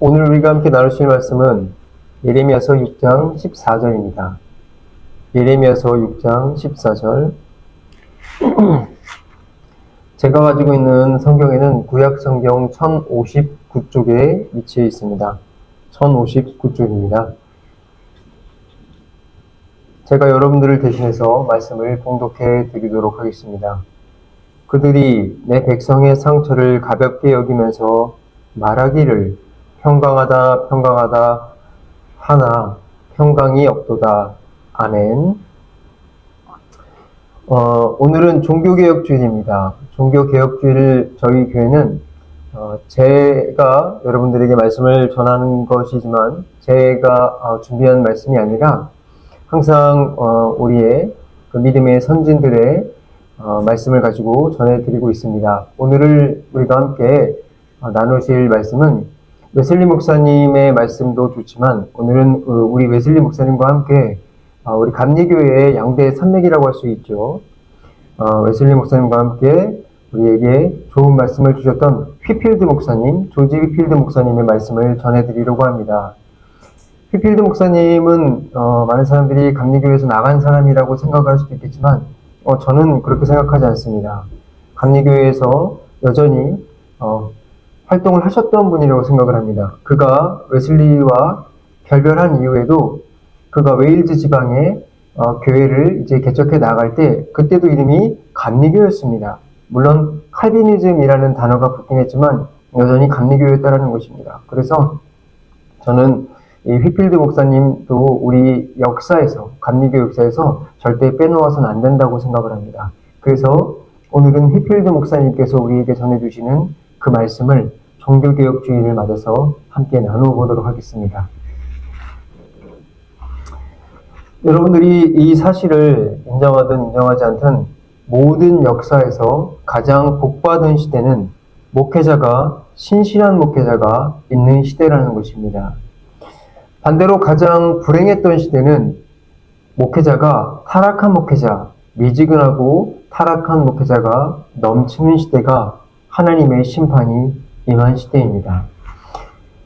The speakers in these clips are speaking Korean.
오늘 우리가 함께 나누실 말씀은 예레미야서 6장 14절입니다. 예레미야서 6장 14절. 제가 가지고 있는 성경에는 구약 성경 1059쪽에 위치해 있습니다. 1059쪽입니다. 제가 여러분들을 대신해서 말씀을 봉독해 드리도록 하겠습니다. 그들이 내 백성의 상처를 가볍게 여기면서 말하기를 평강하다 평강하다 하나 평강이 없도다. 아멘. 오늘은 종교개혁주일입니다. 종교개혁주일 저희 교회는 제가 여러분들에게 말씀을 전하는 것이지만 제가 준비한 말씀이 아니라 항상 우리의 그 믿음의 선진들의 말씀을 가지고 전해드리고 있습니다. 오늘 우리가 함께 나누실 말씀은 웨슬리 목사님의 말씀도 좋지만 오늘은 우리 웨슬리 목사님과 함께 우리 감리교회의 양대 산맥이라고 할 수 있죠. 웨슬리 목사님과 함께 우리에게 좋은 말씀을 주셨던 휘필드 목사님, 조지 휘필드 목사님의 말씀을 전해드리려고 합니다. 휘필드 목사님은 많은 사람들이 감리교회에서 나간 사람이라고 생각할 수도 있겠지만 저는 그렇게 생각하지 않습니다. 감리교회에서 여전히 활동을 하셨던 분이라고 생각을 합니다. 그가 웨슬리와 결별한 이후에도 그가 웨일즈 지방의 교회를 이제 개척해 나갈 때 그때도 이름이 감리교였습니다. 물론 칼비니즘이라는 단어가 붙긴 했지만 여전히 감리교였다라는 것입니다. 그래서 저는 이 휘필드 목사님도 우리 역사에서 감리교 역사에서 절대 빼놓아서는 안 된다고 생각을 합니다. 그래서 오늘은 휘필드 목사님께서 우리에게 전해주시는 그 말씀을 종교개혁주의를 맞아서 함께 나누어 보도록 하겠습니다. 여러분들이 이 사실을 인정하든 인정하지 않든 모든 역사에서 가장 복받은 시대는 목회자가 신실한 목회자가 있는 시대라는 것입니다. 반대로 가장 불행했던 시대는 목회자가 타락한 목회자, 미지근하고 타락한 목회자가 넘치는 시대가 하나님의 심판이 임한 시대입니다.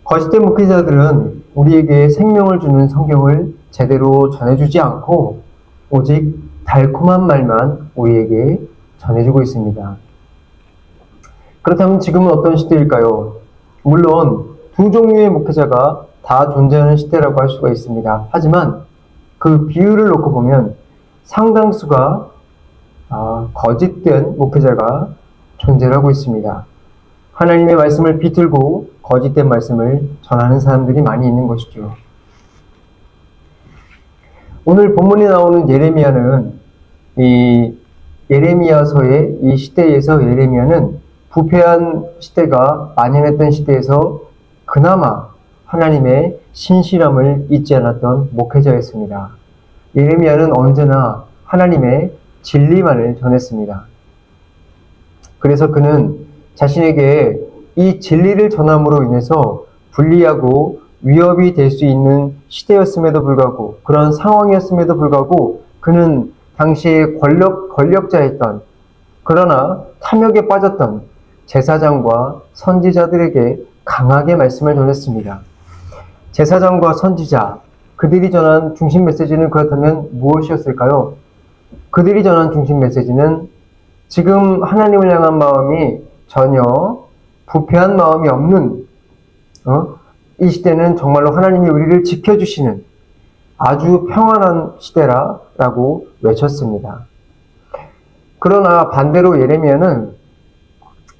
거짓된 목회자들은 우리에게 생명을 주는 성경을 제대로 전해주지 않고 오직 달콤한 말만 우리에게 전해주고 있습니다. 그렇다면 지금은 어떤 시대일까요? 물론 두 종류의 목회자가 다 존재하는 시대라고 할 수가 있습니다. 하지만 그 비율을 놓고 보면 상당수가 거짓된 목회자가 존재하고 있습니다. 하나님의 말씀을 비틀고 거짓된 말씀을 전하는 사람들이 많이 있는 것이죠. 오늘 본문에 나오는 예레미야는 이 예레미야서의 이 시대에서 예레미야는 부패한 시대가 만연했던 시대에서 그나마 하나님의 신실함을 잊지 않았던 목회자였습니다. 예레미야는 언제나 하나님의 진리만을 전했습니다. 그래서 그는 자신에게 이 진리를 전함으로 인해서 불리하고 위협이 될 수 있는 시대였음에도 불구하고 그런 상황이었음에도 불구하고 그는 당시에 권력자였던 그러나 탐욕에 빠졌던 제사장과 선지자들에게 강하게 말씀을 전했습니다. 제사장과 선지자, 그들이 전한 중심 메시지는 그렇다면 무엇이었을까요? 그들이 전한 중심 메시지는 지금 하나님을 향한 마음이 전혀 부패한 마음이 없는 이 시대는 정말로 하나님이 우리를 지켜주시는 아주 평안한 시대라고 외쳤습니다. 그러나 반대로 예레미야는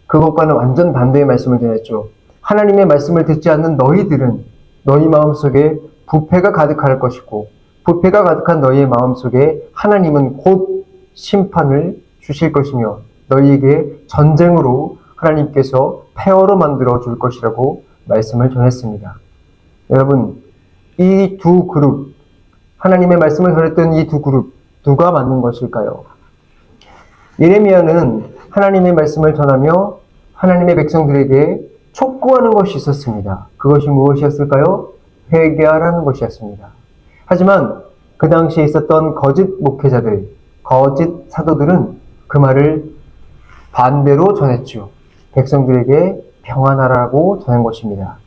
그것과는 완전 반대의 말씀을 전했죠. 하나님의 말씀을 듣지 않는 너희들은 너희 마음속에 부패가 가득할 것이고 부패가 가득한 너희의 마음속에 하나님은 곧 심판을 주실 것이며 너희에게 전쟁으로 하나님께서 폐허로 만들어 줄 것이라고 말씀을 전했습니다. 여러분, 이 두 그룹, 하나님의 말씀을 전했던 이 두 그룹, 누가 맞는 것일까요? 예레미야는 하나님의 말씀을 전하며 하나님의 백성들에게 촉구하는 것이 있었습니다. 그것이 무엇이었을까요? 회개하라는 것이었습니다. 하지만 그 당시에 있었던 거짓 목회자들, 거짓 사도들은 그 말을 반대로 전했죠. 백성들에게 평안하라고 전한 것입니다.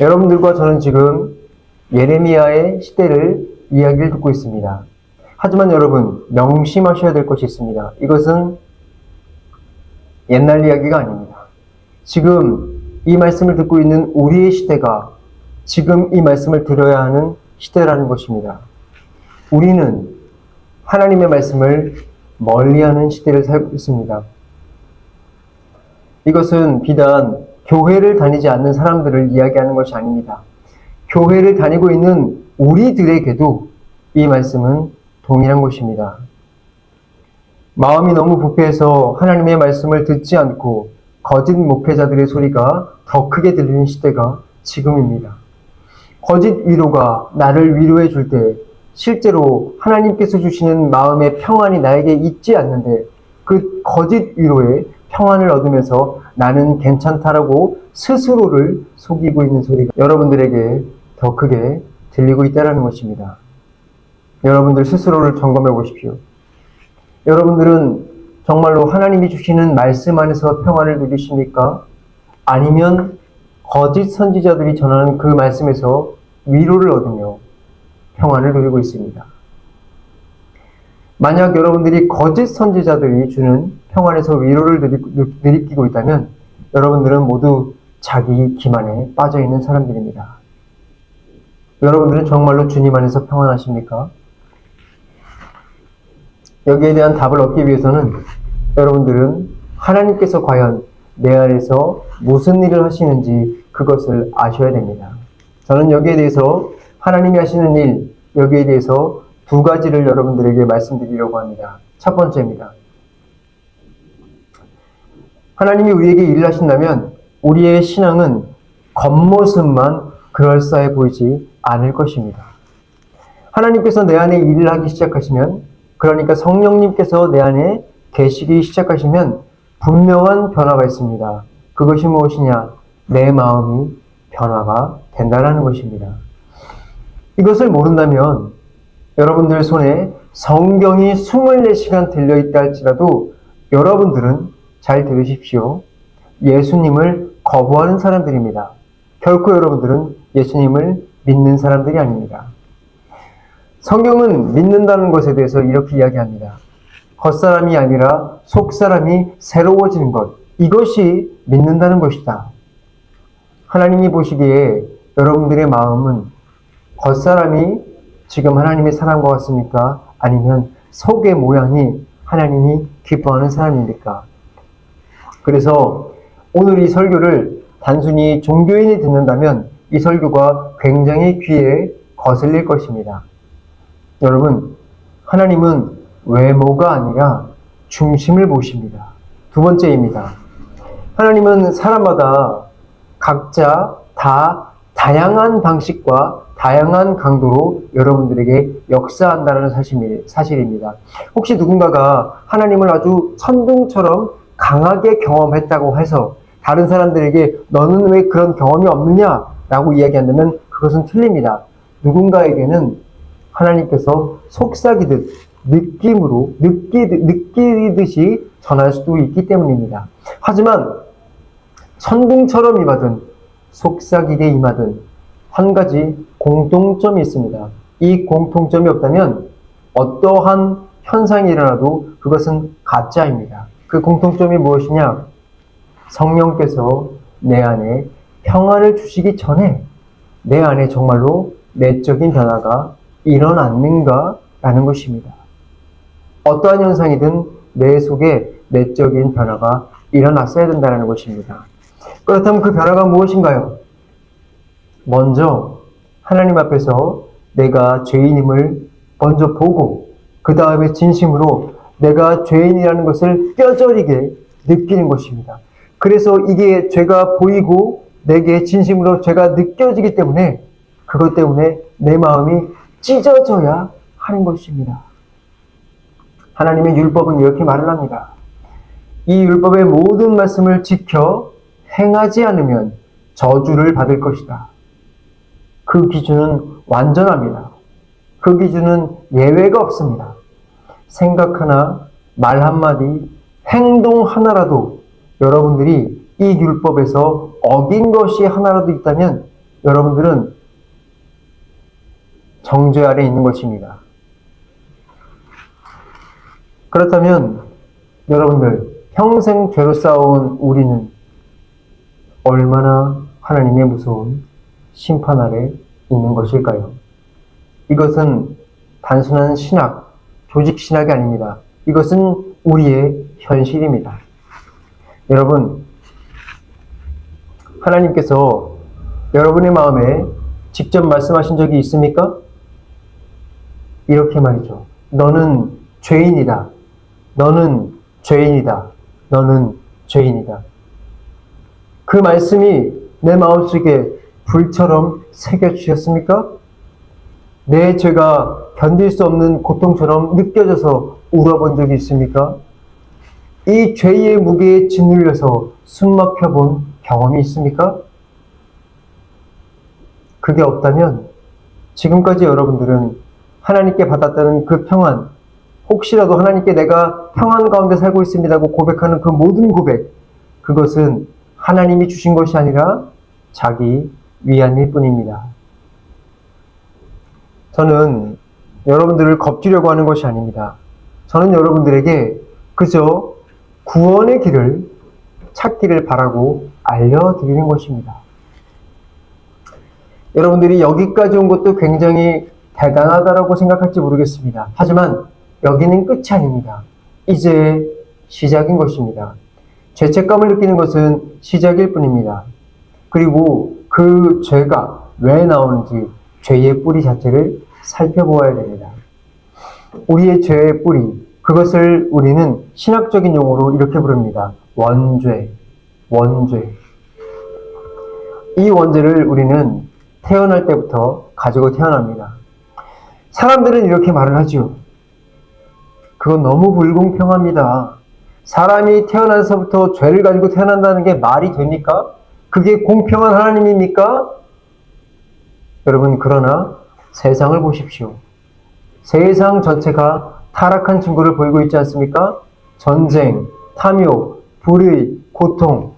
여러분들과 저는 지금 예레미야의 시대를 이야기를 듣고 있습니다. 하지만 여러분, 명심하셔야 될 것이 있습니다. 이것은 옛날 이야기가 아닙니다. 지금 이 말씀을 듣고 있는 우리의 시대가 지금 이 말씀을 들어야 하는 시대라는 것입니다. 우리는 하나님의 말씀을 멀리하는 시대를 살고 있습니다. 이것은 비단 교회를 다니지 않는 사람들을 이야기하는 것이 아닙니다. 교회를 다니고 있는 우리들에게도 이 말씀은 동일한 것입니다. 마음이 너무 부패해서 하나님의 말씀을 듣지 않고 거짓 목회자들의 소리가 더 크게 들리는 시대가 지금입니다. 거짓 위로가 나를 위로해 줄 때 실제로 하나님께서 주시는 마음의 평안이 나에게 있지 않는데 그 거짓 위로에 평안을 얻으면서 나는 괜찮다라고 스스로를 속이고 있는 소리가 여러분들에게 더 크게 들리고 있다는 것입니다. 여러분들 스스로를 점검해 보십시오. 여러분들은 정말로 하나님이 주시는 말씀 안에서 평안을 누리십니까? 아니면 거짓 선지자들이 전하는 그 말씀에서 위로를 얻으며 평안을 누리고 있습니다. 만약 여러분들이 거짓 선지자들이 주는 평안에서 위로를 느끼고 있다면 여러분들은 모두 자기 기만에 빠져있는 사람들입니다. 여러분들은 정말로 주님 안에서 평안하십니까? 여기에 대한 답을 얻기 위해서는 여러분들은 하나님께서 과연 내 안에서 무슨 일을 하시는지 그것을 아셔야 됩니다. 저는 여기에 대해서 하나님이 하시는 일, 여기에 대해서 두 가지를 여러분들에게 말씀드리려고 합니다. 첫 번째입니다. 하나님이 우리에게 일을 하신다면 우리의 신앙은 겉모습만 그럴싸해 보이지 않을 것입니다. 하나님께서 내 안에 일을 하기 시작하시면, 그러니까 성령님께서 내 안에 계시기 시작하시면 분명한 변화가 있습니다. 그것이 무엇이냐? 내 마음이 변화가 된다는 것입니다. 이것을 모른다면 여러분들 손에 성경이 24시간 들려있다 할지라도 여러분들은 잘 들으십시오. 예수님을 거부하는 사람들입니다. 결코 여러분들은 예수님을 믿는 사람들이 아닙니다. 성경은 믿는다는 것에 대해서 이렇게 이야기합니다. 겉사람이 아니라 속사람이 새로워지는 것, 이것이 믿는다는 것이다. 하나님이 보시기에 여러분들의 마음은 겉사람이 지금 하나님의 사랑과 같습니까? 아니면 속의 모양이 하나님이 기뻐하는 사람입니까? 그래서 오늘 이 설교를 단순히 종교인이 듣는다면 이 설교가 굉장히 귀에 거슬릴 것입니다. 여러분, 하나님은 외모가 아니라 중심을 보십니다. 두 번째입니다. 하나님은 사람마다 각자 다 다양한 방식과 다양한 강도로 여러분들에게 역사한다는 사실입니다. 혹시 누군가가 하나님을 아주 천둥처럼 강하게 경험했다고 해서 다른 사람들에게 너는 왜 그런 경험이 없느냐? 라고 이야기한다면 그것은 틀립니다. 누군가에게는 하나님께서 속삭이듯 느낌으로 느끼듯이 전할 수도 있기 때문입니다. 하지만 천둥처럼 임하든 속삭이게 임하든 한 가지 공통점이 있습니다. 이 공통점이 없다면 어떠한 현상이 일어나도 그것은 가짜입니다. 그 공통점이 무엇이냐? 성령께서 내 안에 평안을 주시기 전에 내 안에 정말로 내적인 변화가 일어났는가라는 것입니다. 어떠한 현상이든 내 속에 내적인 변화가 일어났어야 된다는 것입니다. 그렇다면 그 변화가 무엇인가요? 먼저 하나님 앞에서 내가 죄인임을 먼저 보고 그 다음에 진심으로 내가 죄인이라는 것을 뼈저리게 느끼는 것입니다. 그래서 이게 죄가 보이고 내게 진심으로 죄가 느껴지기 때문에 그것 때문에 내 마음이 찢어져야 하는 것입니다. 하나님의 율법은 이렇게 말을 합니다. 이 율법의 모든 말씀을 지켜 행하지 않으면 저주를 받을 것이다. 그 기준은 완전합니다. 그 기준은 예외가 없습니다. 생각 하나, 말 한마디, 행동 하나라도 여러분들이 이 율법에서 어긴 것이 하나라도 있다면 여러분들은 정죄 아래 있는 것입니다. 그렇다면 여러분들, 평생 죄로 싸워온 우리는 얼마나 하나님의 무서운 심판 아래 있는 것일까요? 이것은 단순한 신학, 조직 신학이 아닙니다. 이것은 우리의 현실입니다. 여러분, 하나님께서 여러분의 마음에 직접 말씀하신 적이 있습니까? 이렇게 말이죠. 너는 죄인이다. 너는 죄인이다. 너는 죄인이다. 그 말씀이 내 마음속에 불처럼 새겨주셨습니까? 내 죄가 견딜 수 없는 고통처럼 느껴져서 울어본 적이 있습니까? 이 죄의 무게에 짓눌려서 숨막혀 본 경험이 있습니까? 그게 없다면 지금까지 여러분들은 하나님께 받았다는 그 평안, 혹시라도 하나님께 내가 평안 가운데 살고 있습니다고 고백하는 그 모든 고백, 그것은 하나님이 주신 것이 아니라 자기 위안일 뿐입니다. 저는 여러분들을 겁주려고 하는 것이 아닙니다. 저는 여러분들에게 그저 구원의 길을 찾기를 바라고 알려드리는 것입니다. 여러분들이 여기까지 온 것도 굉장히 대단하다고 생각할지 모르겠습니다. 하지만 여기는 끝이 아닙니다. 이제 시작인 것입니다. 죄책감을 느끼는 것은 시작일 뿐입니다. 그리고 그 죄가 왜 나오는지 죄의 뿌리 자체를 살펴보아야 됩니다. 우리의 죄의 뿌리, 그것을 우리는 신학적인 용어로 이렇게 부릅니다. 원죄, 원죄. 이 원죄를 우리는 태어날 때부터 가지고 태어납니다. 사람들은 이렇게 말을 하죠. 그건 너무 불공평합니다. 사람이 태어나서부터 죄를 가지고 태어난다는 게 말이 됩니까? 그게 공평한 하나님입니까? 여러분, 그러나 세상을 보십시오. 세상 전체가 타락한 증거를 보이고 있지 않습니까? 전쟁, 탐욕, 불의, 고통.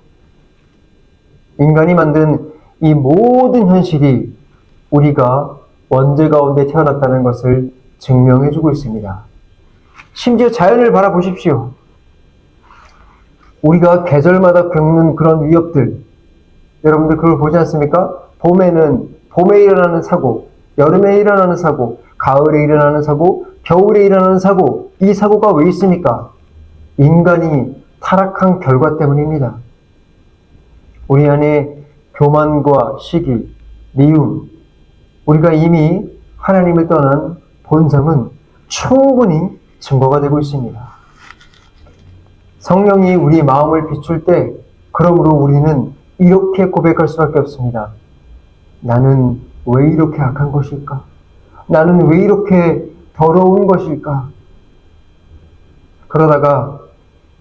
인간이 만든 이 모든 현실이 우리가 원죄 가운데 태어났다는 것을 증명해주고 있습니다. 심지어 자연을 바라보십시오. 우리가 계절마다 겪는 그런 위협들, 여러분들 그걸 보지 않습니까? 봄에는 봄에 일어나는 사고, 여름에 일어나는 사고, 가을에 일어나는 사고, 겨울에 일어나는 사고, 이 사고가 왜 있습니까? 인간이 타락한 결과 때문입니다. 우리 안에 교만과 시기, 미움, 우리가 이미 하나님을 떠난 본성은 충분히 증거가 되고 있습니다. 성령이 우리 마음을 비출 때, 그러므로 우리는 이렇게 고백할 수밖에 없습니다. 나는 왜 이렇게 악한 것일까? 나는 왜 이렇게 더러운 것일까? 그러다가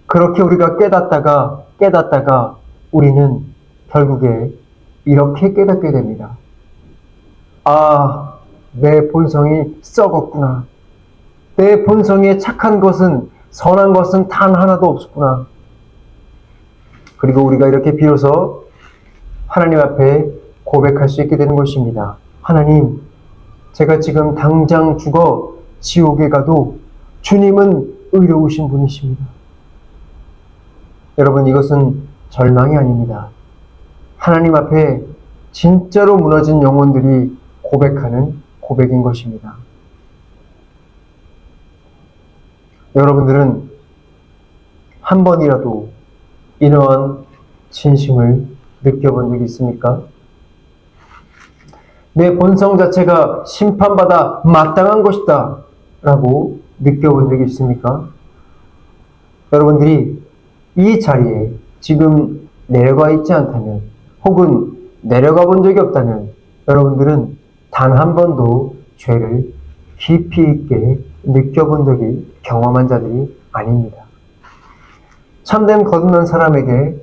그렇게 우리가 깨닫다가 우리는 결국에 이렇게 깨닫게 됩니다. 아, 내 본성이 썩었구나. 내 본성에 착한 것은, 선한 것은 단 하나도 없었구나. 그리고 우리가 이렇게 비로소 하나님 앞에 고백할 수 있게 되는 것입니다. 하나님, 제가 지금 당장 죽어 지옥에 가도 주님은 의로우신 분이십니다. 여러분, 이것은 절망이 아닙니다. 하나님 앞에 진짜로 무너진 영혼들이 고백하는 고백인 것입니다. 여러분들은 한 번이라도 이러한 진심을 느껴본 적이 있습니까? 내 본성 자체가 심판받아 마땅한 것이다 라고 느껴본 적이 있습니까? 여러분들이 이 자리에 지금 내려가 있지 않다면, 혹은 내려가 본 적이 없다면, 여러분들은 단 한 번도 죄를 깊이 있게 느껴본 적이, 경험한 자들이 아닙니다. 참된 거듭난 사람에게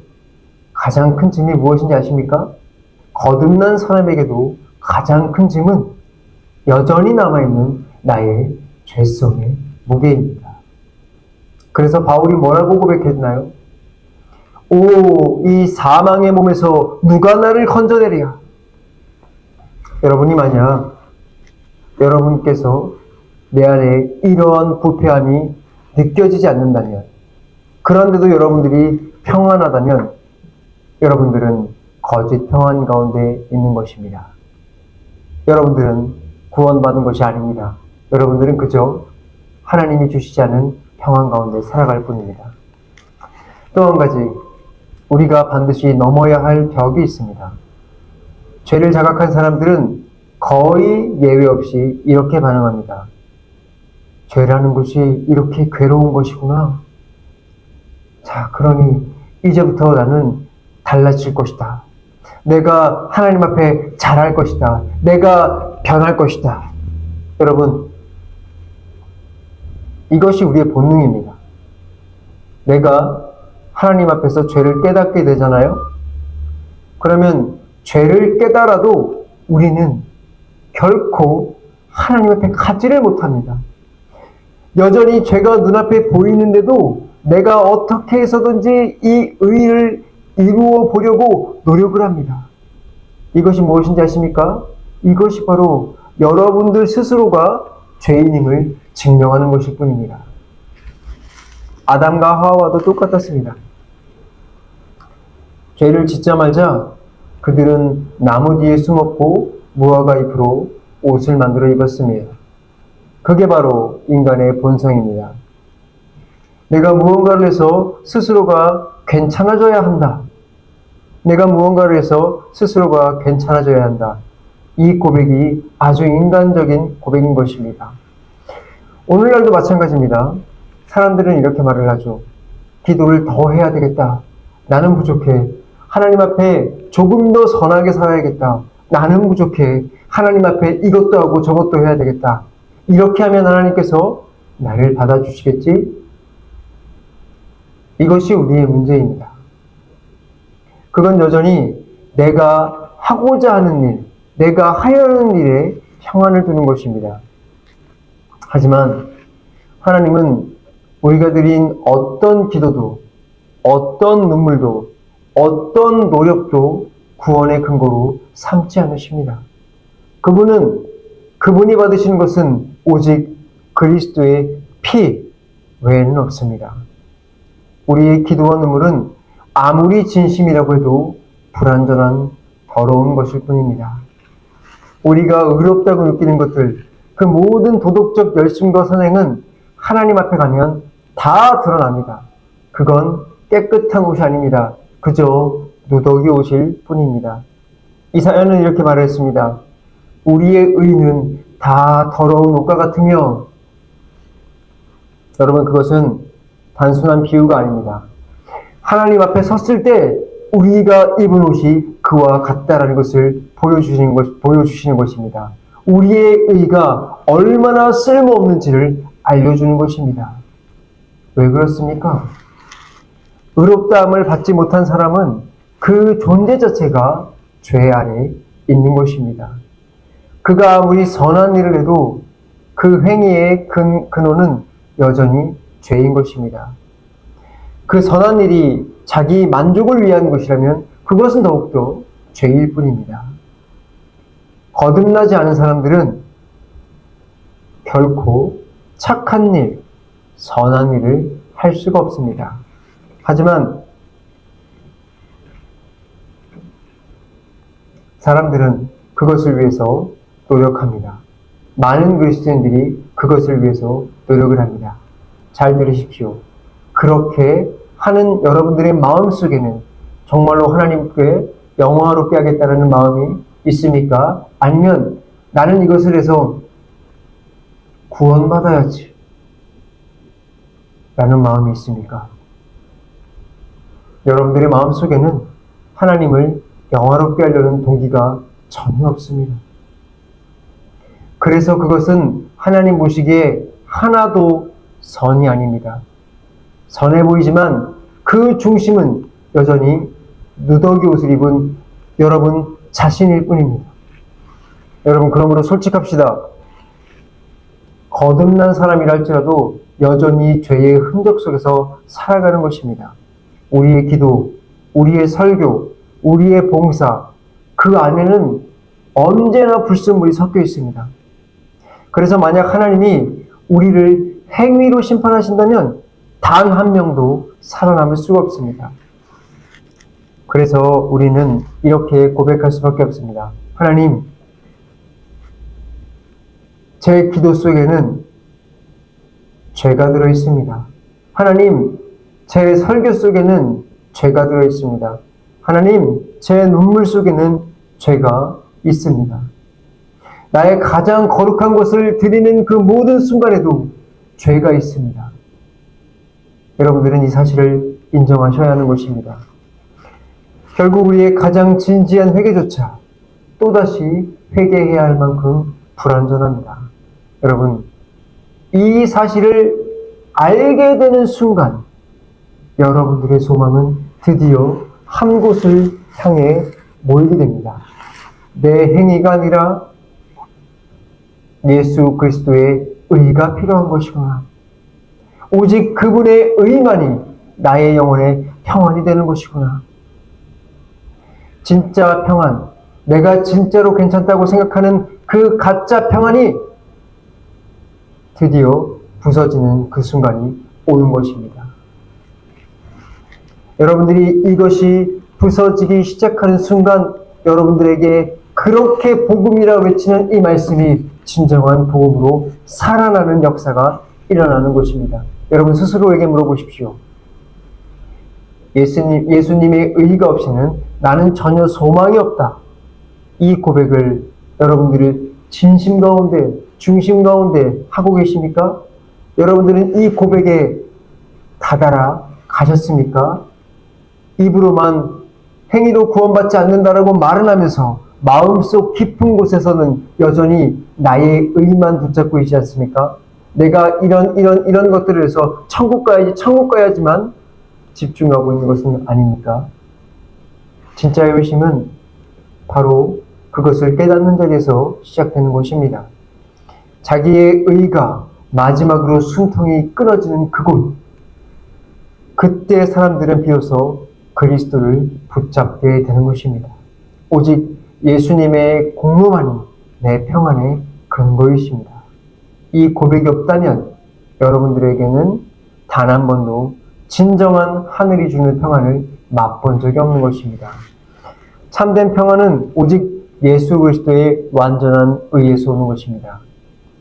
가장 큰 짐이 무엇인지 아십니까? 거듭난 사람에게도 가장 큰 짐은 여전히 남아있는 나의 죄성의 무게입니다. 그래서 바울이 뭐라고 고백했나요? 오, 이 사망의 몸에서 누가 나를 건져내랴? 여러분이 만약 여러분께서 내 안에 이러한 부패함이 느껴지지 않는다면, 그런데도 여러분들이 평안하다면 여러분들은 거짓 평안 가운데 있는 것입니다. 여러분들은 구원받은 것이 아닙니다. 여러분들은 그저 하나님이 주시지 않은 평안 가운데 살아갈 뿐입니다. 또 한 가지, 우리가 반드시 넘어야 할 벽이 있습니다. 죄를 자각한 사람들은 거의 예외 없이 이렇게 반응합니다. 죄라는 것이 이렇게 괴로운 것이구나. 자, 그러니 이제부터 나는 달라질 것이다. 내가 하나님 앞에 잘할 것이다. 내가 변할 것이다. 여러분, 이것이 우리의 본능입니다. 내가 하나님 앞에서 죄를 깨닫게 되잖아요. 그러면 죄를 깨달아도 우리는 결코 하나님 앞에 가지를 못합니다. 여전히 죄가 눈앞에 보이는데도 내가 어떻게 해서든지 이 의를 이루어 보려고 노력을 합니다. 이것이 무엇인지 아십니까? 이것이 바로 여러분들 스스로가 죄인임을 증명하는 것일 뿐입니다. 아담과 하와도 똑같았습니다. 죄를 짓자마자 그들은 나무 뒤에 숨었고 무화과 잎으로 옷을 만들어 입었습니다. 그게 바로 인간의 본성입니다. 내가 무언가를 해서 스스로가 괜찮아져야 한다. 내가 무언가를 해서 스스로가 괜찮아져야 한다. 이 고백이 아주 인간적인 고백인 것입니다. 오늘날도 마찬가지입니다. 사람들은 이렇게 말을 하죠. 기도를 더 해야 되겠다. 나는 부족해. 하나님 앞에 조금 더 선하게 살아야겠다. 나는 부족해. 하나님 앞에 이것도 하고 저것도 해야 되겠다. 이렇게 하면 하나님께서 나를 받아주시겠지? 이것이 우리의 문제입니다. 그건 여전히 내가 하고자 하는 일, 내가 하려는 일에 평안을 두는 것입니다. 하지만 하나님은 우리가 드린 어떤 기도도, 어떤 눈물도, 어떤 노력도 구원의 근거로 삼지 않으십니다. 그분이 받으시는 것은 오직 그리스도의 피 외에는 없습니다. 우리의 기도와 눈물은 아무리 진심이라고 해도 불완전한 더러운 것일 뿐입니다. 우리가 의롭다고 느끼는 것들, 그 모든 도덕적 열심과 선행은 하나님 앞에 가면 다 드러납니다. 그건 깨끗한 옷이 아닙니다. 그저 누더기 옷일 뿐입니다. 이사야는 이렇게 말했습니다. 우리의 의는 다 더러운 옷과 같으며, 여러분, 그것은 단순한 비유가 아닙니다. 하나님 앞에 섰을 때 우리가 입은 옷이 그와 같다라는 것을 보여주시는 것입니다. 우리의 의가 얼마나 쓸모없는지를 알려주는 것입니다. 왜 그렇습니까? 의롭다함을 받지 못한 사람은 그 존재 자체가 죄 아래 있는 것입니다. 그가 아무리 선한 일을 해도 그 행위의 근원은 여전히 죄인 것입니다. 그 선한 일이 자기 만족을 위한 것이라면 그것은 더욱더 죄일 뿐입니다. 거듭나지 않은 사람들은 결코 착한 일, 선한 일을 할 수가 없습니다. 하지만 사람들은 그것을 위해서 노력합니다. 많은 그리스도인들이 그것을 위해서 노력을 합니다. 잘 들으십시오. 그렇게 하는 여러분들의 마음속에는 정말로 하나님께 영화롭게 하겠다는 마음이 있습니까? 아니면 나는 이것을 해서 구원받아야지 라는 마음이 있습니까? 여러분들의 마음속에는 하나님을 영화롭게 하려는 동기가 전혀 없습니다. 그래서 그것은 하나님 보시기에 하나도 선이 아닙니다. 선해 보이지만 그 중심은 여전히 누더기 옷을 입은 여러분 자신일 뿐입니다. 여러분, 그러므로 솔직합시다. 거듭난 사람이라 할지라도 여전히 죄의 흔적 속에서 살아가는 것입니다. 우리의 기도, 우리의 설교, 우리의 봉사, 그 안에는 언제나 불순물이 섞여 있습니다. 그래서 만약 하나님이 우리를 행위로 심판하신다면 단 한 명도 살아남을 수가 없습니다. 그래서 우리는 이렇게 고백할 수밖에 없습니다. 하나님, 제 기도 속에는 죄가 들어있습니다. 하나님, 제 설교 속에는 죄가 들어있습니다. 하나님, 제 눈물 속에는 죄가 있습니다. 나의 가장 거룩한 것을 드리는 그 모든 순간에도 죄가 있습니다. 여러분들은 이 사실을 인정하셔야 하는 것입니다. 결국 우리의 가장 진지한 회개조차 또다시 회개해야 할 만큼 불완전합니다. 여러분, 이 사실을 알게 되는 순간 여러분들의 소망은 드디어 한 곳을 향해 모이게 됩니다. 내 행위가 아니라 예수 그리스도의 의가 필요한 것이구나. 오직 그분의 의만이 나의 영혼의 평안이 되는 것이구나. 진짜 평안, 내가 진짜로 괜찮다고 생각하는 그 가짜 평안이 드디어 부서지는 그 순간이 오는 것입니다. 여러분들이 이것이 부서지기 시작하는 순간 여러분들에게 그렇게 복음이라 외치는 이 말씀이 진정한 복음으로 살아나는 역사가 일어나는 것입니다. 여러분 스스로에게 물어보십시오. 예수님의 의가 없이는 나는 전혀 소망이 없다. 이 고백을 여러분들이 진심 가운데, 중심 가운데 하고 계십니까? 여러분들은 이 고백에 다다라 가셨습니까? 입으로만 행위로 구원받지 않는다라고 말은 하면서 마음속 깊은 곳에서는 여전히 나의 의만 붙잡고 있지 않습니까? 내가 이런 것들을 해서 천국 가야지만 집중하고 있는 것은 아닙니까? 진짜의 의심은 바로 그것을 깨닫는 자리에서 시작되는 것입니다. 자기의 의가 마지막으로 숨통이 끊어지는 그곳, 그때 사람들은 비로소 그리스도를 붙잡게 되는 것입니다. 오직 예수님의 공로만이 내 평안의 근거이십니다. 이 고백이 없다면 여러분들에게는 단 한 번도 진정한 하늘이 주는 평안을 맛본 적이 없는 것입니다. 참된 평안은 오직 예수 그리스도의 완전한 의에서 오는 것입니다.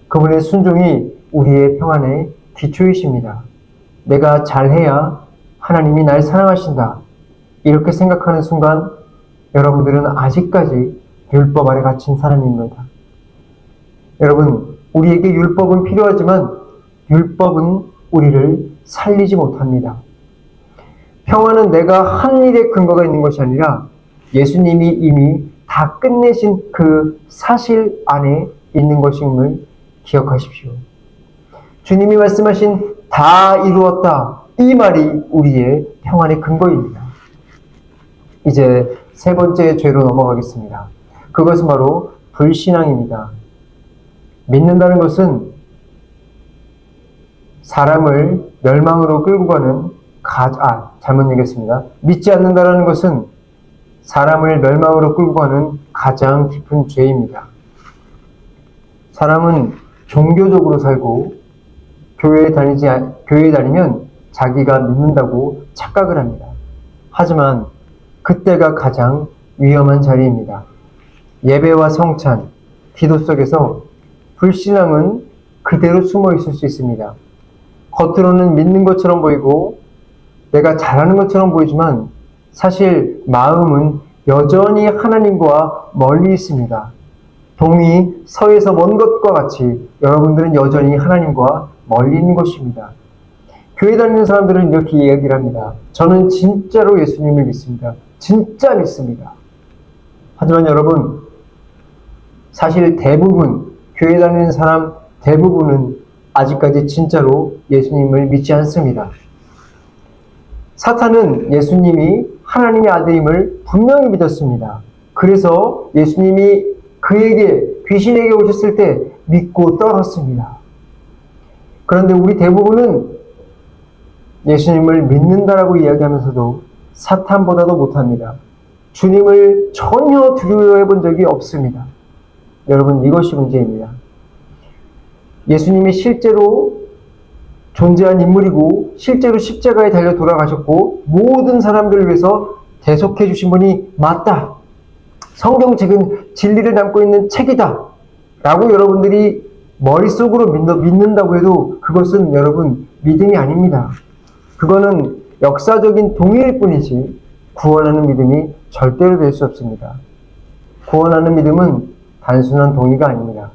그분의 순종이 우리의 평안의 기초이십니다. 내가 잘해야 하나님이 날 사랑하신다. 이렇게 생각하는 순간 여러분들은 아직까지 율법 아래 갇힌 사람입니다. 여러분, 우리에게 율법은 필요하지만 율법은 우리를 살리지 못합니다. 평안은 내가 한 일에 근거가 있는 것이 아니라 예수님이 이미 다 끝내신 그 사실 안에 있는 것임을 기억하십시오. 주님이 말씀하신 다 이루었다. 이 말이 우리의 평안의 근거입니다. 이제 세 번째 죄로 넘어가겠습니다. 그것은 바로 불신앙입니다. 믿는다는 것은 사람을 멸망으로 끌고 가는 잘못 얘기했습니다. 믿지 않는다는 것은 사람을 멸망으로 끌고 가는 가장 깊은 죄입니다. 사람은 종교적으로 살고 교회에 다니면 자기가 믿는다고 착각을 합니다. 하지만 그때가 가장 위험한 자리입니다. 예배와 성찬, 기도 속에서 불신앙은 그대로 숨어 있을 수 있습니다. 겉으로는 믿는 것처럼 보이고 내가 잘하는 것처럼 보이지만 사실 마음은 여전히 하나님과 멀리 있습니다. 동이 서에서 먼 것과 같이 여러분들은 여전히 하나님과 멀리 있는 것입니다. 교회 다니는 사람들은 이렇게 이야기를 합니다. 저는 진짜로 예수님을 믿습니다. 진짜 믿습니다. 하지만 여러분, 사실 교회 다니는 사람 대부분은 아직까지 진짜로 예수님을 믿지 않습니다. 사탄은 예수님이 하나님의 아들임을 분명히 믿었습니다. 그래서 예수님이 귀신에게 오셨을 때 믿고 떨었습니다. 그런데 우리 대부분은 예수님을 믿는다라고 이야기하면서도 사탄보다도 못합니다. 주님을 전혀 두려워해 본 적이 없습니다. 여러분, 이것이 문제입니다. 예수님이 실제로 존재한 인물이고 실제로 십자가에 달려 돌아가셨고 모든 사람들을 위해서 대속해 주신 분이 맞다. 성경책은 진리를 담고 있는 책이다. 라고 여러분들이 머릿속으로 믿는다고 해도 그것은 여러분 믿음이 아닙니다. 그거는 역사적인 동의일 뿐이지 구원하는 믿음이 절대로 될 수 없습니다. 구원하는 믿음은 단순한 동의가 아닙니다.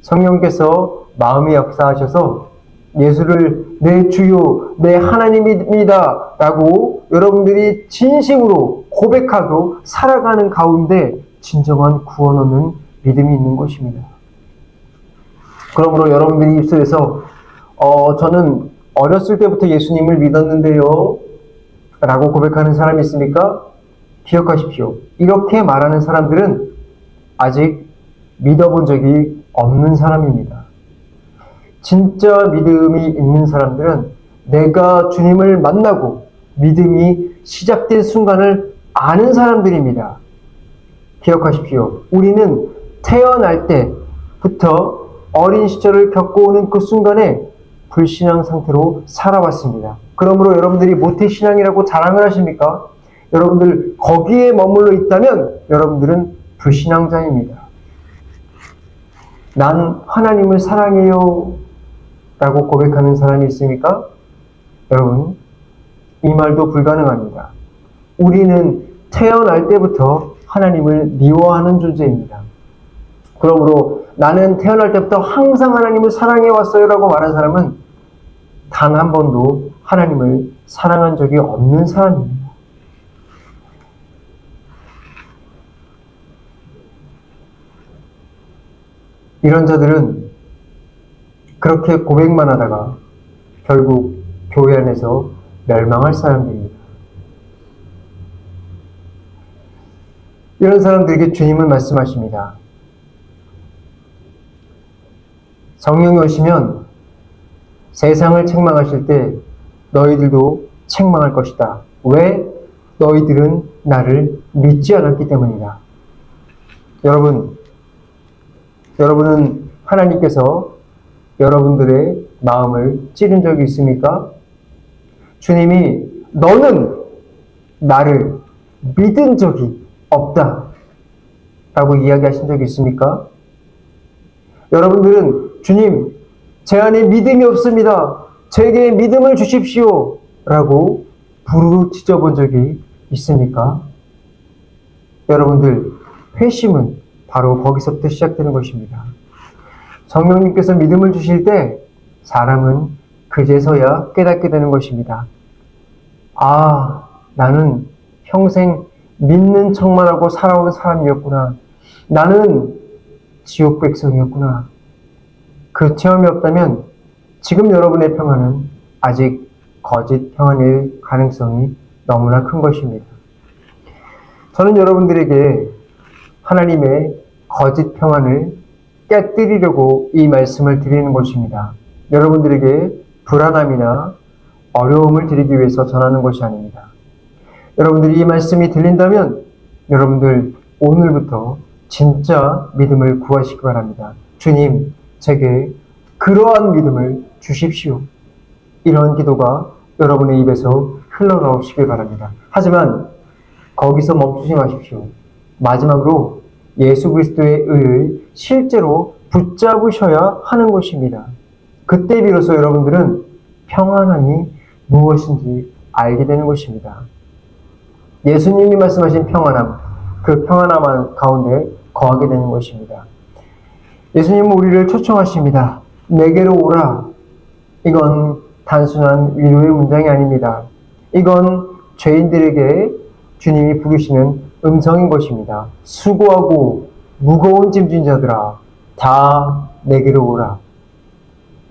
성령께서 마음에 역사하셔서 예수를 내 주요, 내 하나님입니다 라고 여러분들이 진심으로 고백하고 살아가는 가운데 진정한 구원 얻는 믿음이 있는 것입니다. 그러므로 여러분들이 입술에서 저는 어렸을 때부터 예수님을 믿었는데요 라고 고백하는 사람이 있습니까? 기억하십시오. 이렇게 말하는 사람들은 아직 믿어본 적이 없는 사람입니다. 진짜 믿음이 있는 사람들은 내가 주님을 만나고 믿음이 시작된 순간을 아는 사람들입니다. 기억하십시오. 우리는 태어날 때부터 어린 시절을 겪어오는 그 순간에 불신앙 상태로 살아왔습니다. 그러므로 여러분들이 모태신앙이라고 자랑을 하십니까? 여러분들 거기에 머물러 있다면 여러분들은 불신앙자입니다. 난 하나님을 사랑해요 라고 고백하는 사람이 있습니까? 여러분, 이 말도 불가능합니다. 우리는 태어날 때부터 하나님을 미워하는 존재입니다. 그러므로 나는 태어날 때부터 항상 하나님을 사랑해왔어요 라고 말한 사람은 단 한 번도 하나님을 사랑한 적이 없는 사람입니다. 이런 자들은 그렇게 고백만 하다가 결국 교회 안에서 멸망할 사람들입니다. 이런 사람들에게 주님은 말씀하십니다. 성령이 오시면 세상을 책망하실 때 너희들도 책망할 것이다. 왜? 너희들은 나를 믿지 않았기 때문이다. 여러분은 하나님께서 여러분들의 마음을 찌른 적이 있습니까? 주님이 너는 나를 믿은 적이 없다 라고 이야기하신 적이 있습니까? 여러분들은 주님, 제 안에 믿음이 없습니다. 제게 믿음을 주십시오 라고 부르짖어 본 적이 있습니까? 여러분들, 회심은 바로 거기서부터 시작되는 것입니다. 성령님께서 믿음을 주실 때 사람은 그제서야 깨닫게 되는 것입니다. 아, 나는 평생 믿는 척만 하고 살아온 사람이었구나. 나는 지옥 백성이었구나. 그 체험이 없다면 지금 여러분의 평안은 아직 거짓 평안일 가능성이 너무나 큰 것입니다. 저는 여러분들에게 하나님의 거짓 평안을 깨뜨리려고 이 말씀을 드리는 것입니다. 여러분들에게 불안함이나 어려움을 드리기 위해서 전하는 것이 아닙니다. 여러분들이 이 말씀이 들린다면 여러분들 오늘부터 진짜 믿음을 구하시기 바랍니다. 주님, 제게 그러한 믿음을 주십시오. 이런 기도가 여러분의 입에서 흘러나오시길 바랍니다. 하지만 거기서 멈추지 마십시오. 마지막으로 예수 그리스도의 의를 실제로 붙잡으셔야 하는 것입니다. 그때 비로소 여러분들은 평안함이 무엇인지 알게 되는 것입니다. 예수님이 말씀하신 평안함, 그 평안함 가운데 거하게 되는 것입니다. 예수님은 우리를 초청하십니다. 내게로 오라. 이건 단순한 위로의 문장이 아닙니다. 이건 죄인들에게 주님이 부르시는 음성인 것입니다. 수고하고 무거운 짐진 자들아, 다 내게로 오라.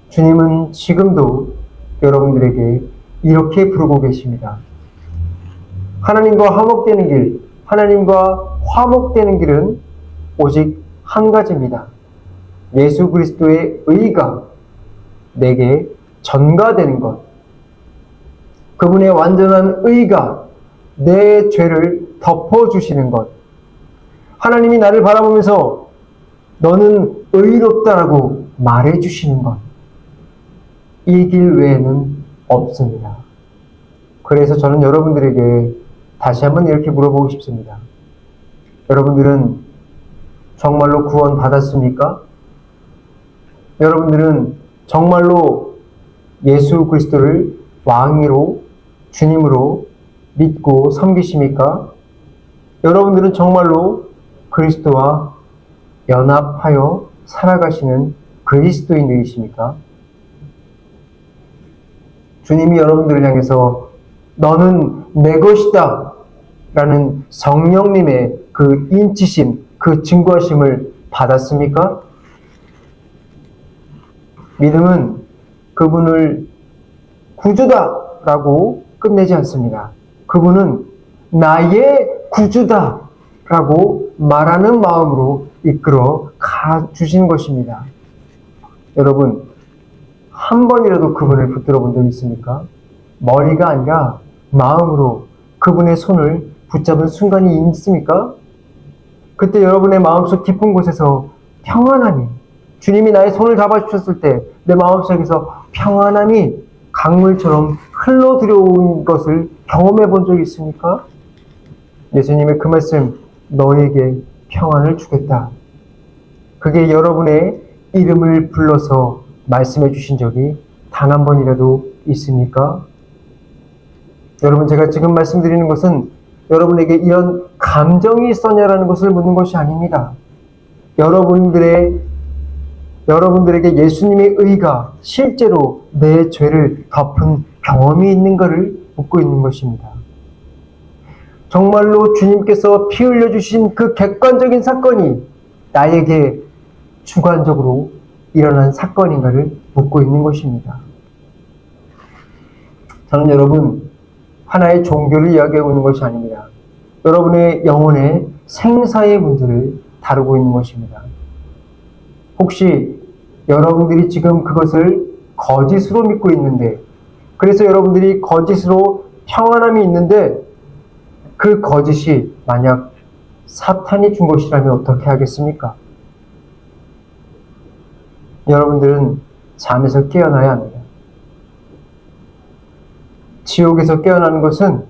주님은 지금도 여러분들에게 이렇게 부르고 계십니다. 하나님과 화목되는 길, 하나님과 화목되는 길은 오직 한 가지입니다. 예수 그리스도의 의가 내게 전가되는 것. 그분의 완전한 의가 내 죄를 덮어주시는 것. 하나님이 나를 바라보면서 너는 의롭다라고 말해주시는 것, 이 길 외에는 없습니다. 그래서 저는 여러분들에게 다시 한번 이렇게 물어보고 싶습니다. 여러분들은 정말로 구원 받았습니까? 여러분들은 정말로 예수 그리스도를 왕으로, 주님으로 믿고 섬기십니까? 여러분들은 정말로 그리스도와 연합하여 살아가시는 그리스도인들이십니까? 주님이 여러분들을 향해서 너는 내 것이다 라는 성령님의 그 인치심, 그 증거하심을 받았습니까? 믿음은 그분을 구주다 라고 끝내지 않습니다. 그분은 나의 구주다 라고 말하는 마음으로 이끌어 가주신 것입니다. 여러분, 한 번이라도 그분을 붙들어 본 적 있습니까? 머리가 아니라 마음으로 그분의 손을 붙잡은 순간이 있습니까? 그때 여러분의 마음속 깊은 곳에서 평안함이, 주님이 나의 손을 잡아주셨을 때 내 마음속에서 평안함이 강물처럼 흘러 들어온 것을 경험해 본 적이 있습니까? 예수님의 그 말씀, 너에게 평안을 주겠다. 그게 여러분의 이름을 불러서 말씀해 주신 적이 단 한 번이라도 있습니까? 여러분, 제가 지금 말씀드리는 것은 여러분에게 이런 감정이 있었냐라는 것을 묻는 것이 아닙니다. 여러분들에게 예수님의 의가 실제로 내 죄를 덮은 경험이 있는가를 묻고 있는 것입니다. 정말로 주님께서 피 흘려주신 그 객관적인 사건이 나에게 주관적으로 일어난 사건인가를 묻고 있는 것입니다. 저는 여러분, 하나의 종교를 이야기하고 있는 것이 아닙니다. 여러분의 영혼의 생사의 문제를 다루고 있는 것입니다. 혹시 여러분들이 지금 그것을 거짓으로 믿고 있는데, 그래서 여러분들이 거짓으로 평안함이 있는데, 그 거짓이 만약 사탄이 준 것이라면 어떻게 하겠습니까? 여러분들은 잠에서 깨어나야 합니다. 지옥에서 깨어나는 것은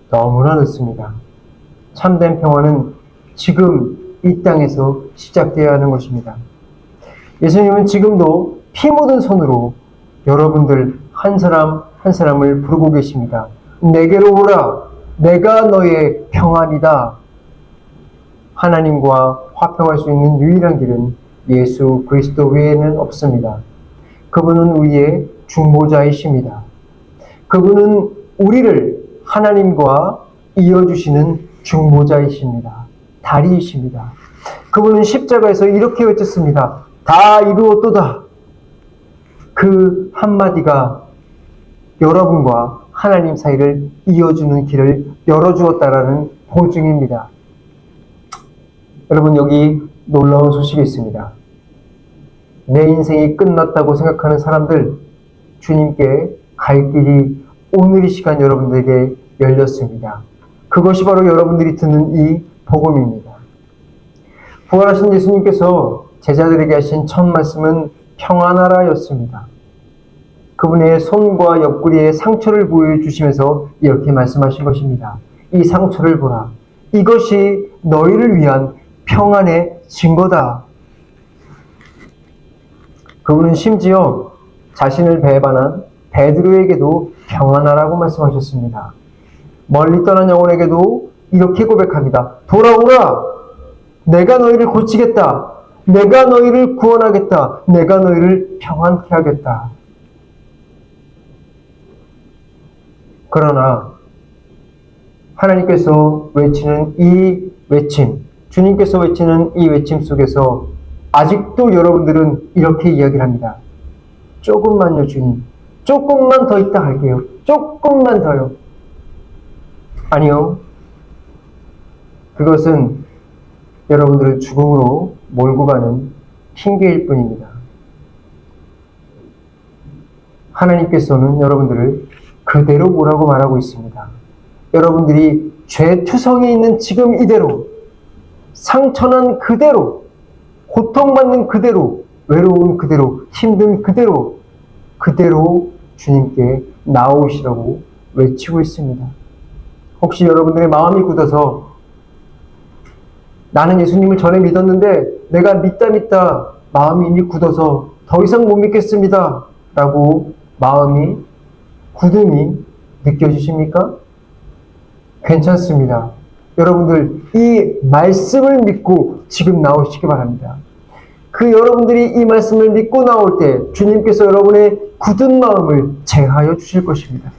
너무나 늦습니다. 참된 평화는 지금 이 땅에서 시작되어야 하는 것입니다. 예수님은 지금도 피 묻은 손으로 여러분들 한 사람 한 사람을 부르고 계십니다. 내게로 오라. 내가 너의 평안이다. 하나님과 화평할 수 있는 유일한 길은 예수 그리스도 외에는 없습니다. 그분은 우리의 중보자이십니다. 그분은 우리를 하나님과 이어주시는 중보자이십니다. 다리이십니다. 그분은 십자가에서 이렇게 외쳤습니다. 다 이루었도다. 그 한마디가 여러분과 하나님 사이를 이어주는 길을 열어주었다라는 보증입니다. 여러분, 여기 놀라운 소식이 있습니다. 내 인생이 끝났다고 생각하는 사람들, 주님께 갈 길이 오늘 이 시간 여러분들에게 열렸습니다. 그것이 바로 여러분들이 듣는 이 복음입니다. 부활하신 예수님께서 제자들에게 하신 첫 말씀은 평안하라 였습니다. 그분의 손과 옆구리에 상처를 보여주시면서 이렇게 말씀하신 것입니다. 이 상처를 보라. 이것이 너희를 위한 평안의 증거다. 그분은 심지어 자신을 배반한 베드로에게도 평안하라고 말씀하셨습니다. 멀리 떠난 영혼에게도 이렇게 고백합니다. 돌아오라! 내가 너희를 고치겠다. 내가 너희를 구원하겠다. 내가 너희를 평안케 하겠다. 그러나 하나님께서 외치는 이 외침, 주님께서 외치는 이 외침 속에서 아직도 여러분들은 이렇게 이야기를 합니다. 조금만요, 주님. 조금만 더 있다 갈게요. 조금만 더요. 아니요. 그것은 여러분들을 죽음으로 몰고 가는 핑계일 뿐입니다. 하나님께서는 여러분들을 그대로 보라고 말하고 있습니다. 여러분들이 죄투성이 있는 지금 이대로, 상처난 그대로, 고통받는 그대로, 외로운 그대로, 힘든 그대로, 그대로 주님께 나오시라고 외치고 있습니다. 혹시 여러분들의 마음이 굳어서 나는 예수님을 전에 믿었는데 내가 믿다 마음이 이미 굳어서 더 이상 못 믿겠습니다 라고 마음이 굳음이 느껴지십니까? 괜찮습니다. 여러분들 이 말씀을 믿고 지금 나오시기 바랍니다. 그 여러분들이 이 말씀을 믿고 나올 때 주님께서 여러분의 굳은 마음을 제하여 주실 것입니다.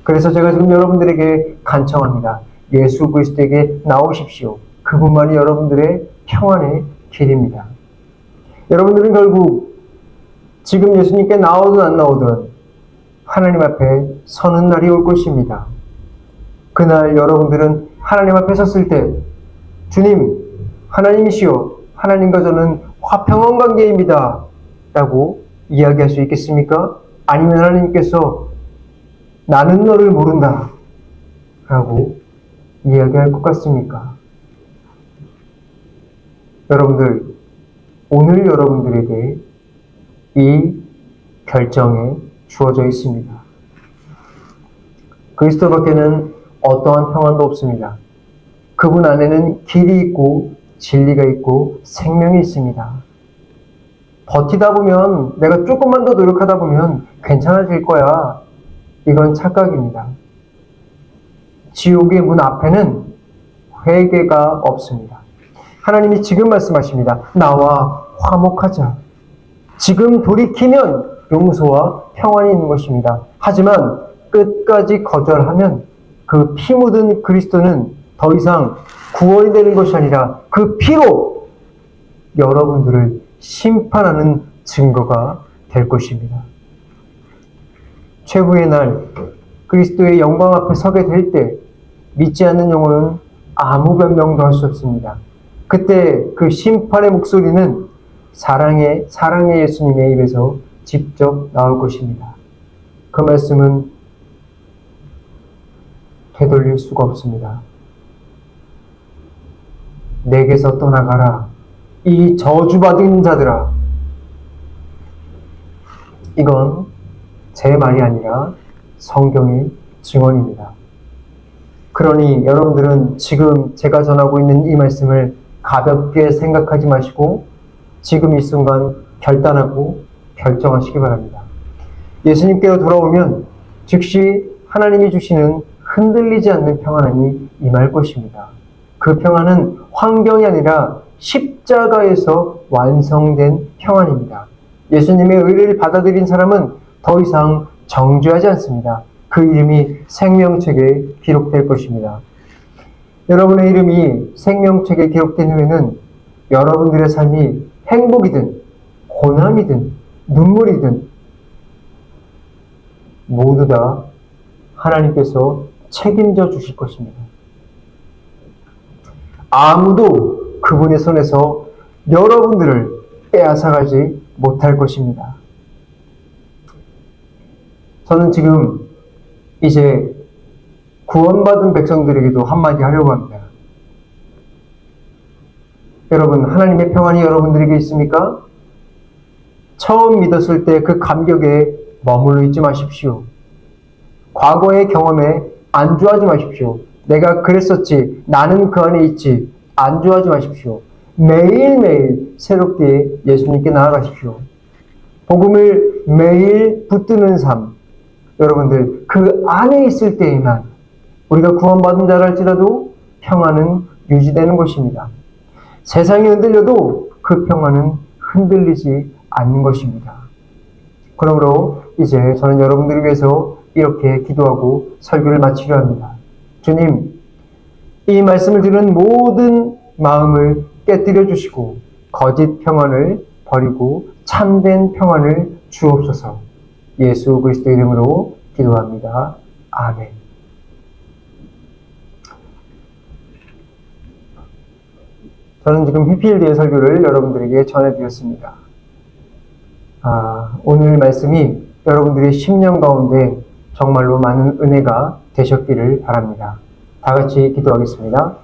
그래서 제가 지금 여러분들에게 간청합니다. 예수 그리스도에게 나오십시오. 그분만이 여러분들의 평안의 길입니다. 여러분들은 결국 지금 예수님께 나오든 안 나오든 하나님 앞에 서는 날이 올 것입니다. 그날 여러분들은 하나님 앞에 섰을 때 주님, 하나님이시여, 하나님과 저는 화평한 관계입니다 라고 이야기할 수 있겠습니까? 아니면 하나님께서 나는 너를 모른다 라고 이야기할 것 같습니까? 여러분들, 오늘 여러분들에게 이 결정에 주어져 있습니다. 그리스도밖에는 어떠한 평안도 없습니다. 그분 안에는 길이 있고 진리가 있고 생명이 있습니다. 버티다 보면, 내가 조금만 더 노력하다 보면 괜찮아질 거야. 이건 착각입니다. 지옥의 문 앞에는 회개가 없습니다. 하나님이 지금 말씀하십니다. 나와 화목하자. 지금 돌이키면 용서와 평안이 있는 것입니다. 하지만 끝까지 거절하면 그 피 묻은 그리스도는 더 이상 구원이 되는 것이 아니라 그 피로 여러분들을 심판하는 증거가 될 것입니다. 최후의 날 그리스도의 영광 앞에 서게 될 때 믿지 않는 영혼은 아무 변명도 할 수 없습니다. 그때 그 심판의 목소리는 사랑의 예수님의 입에서 직접 나올 것입니다. 그 말씀은 되돌릴 수가 없습니다. 내게서 떠나가라, 이 저주받은 자들아. 이건 제 말이 아니라 성경의 증언입니다. 그러니 여러분들은 지금 제가 전하고 있는 이 말씀을 가볍게 생각하지 마시고 지금 이 순간 결단하고 결정하시기 바랍니다. 예수님께로 돌아오면 즉시 하나님이 주시는 흔들리지 않는 평안이 임할 것입니다. 그 평안은 환경이 아니라 십자가에서 완성된 평안입니다. 예수님의 의를 받아들인 사람은 더 이상 정죄하지 않습니다. 그 이름이 생명책에 기록될 것입니다. 여러분의 이름이 생명책에 기록된 후에는 여러분들의 삶이 행복이든 고난이든 눈물이든 모두 다 하나님께서 책임져 주실 것입니다. 아무도 그분의 손에서 여러분들을 빼앗아가지 못할 것입니다. 저는 지금 이제 구원받은 백성들에게도 한마디 하려고 합니다. 여러분, 하나님의 평안이 여러분들에게 있습니까? 처음 믿었을 때 그 감격에 머물러 있지 마십시오. 과거의 경험에 안주하지 마십시오. 내가 그랬었지, 나는 그 안에 있지, 안주하지 마십시오. 매일매일 새롭게 예수님께 나아가십시오. 복음을 매일 붙드는 삶, 여러분들 그 안에 있을 때에만 우리가 구원받은 자라 할지라도 평안은 유지되는 것입니다. 세상이 흔들려도 그 평안은 흔들리지 않는 것입니다. 그러므로 이제 저는 여러분들을 위해서 이렇게 기도하고 설교를 마치려 합니다. 주님, 이 말씀을 들은 모든 마음을 깨뜨려 주시고 거짓 평안을 버리고 참된 평안을 주옵소서. 예수 그리스도 이름으로 기도합니다. 아멘. 저는 지금 휘필드의 설교를 여러분들에게 전해드렸습니다. 오늘 말씀이 여러분들의 심령 가운데 정말로 많은 은혜가 되셨기를 바랍니다. 다 같이 기도하겠습니다.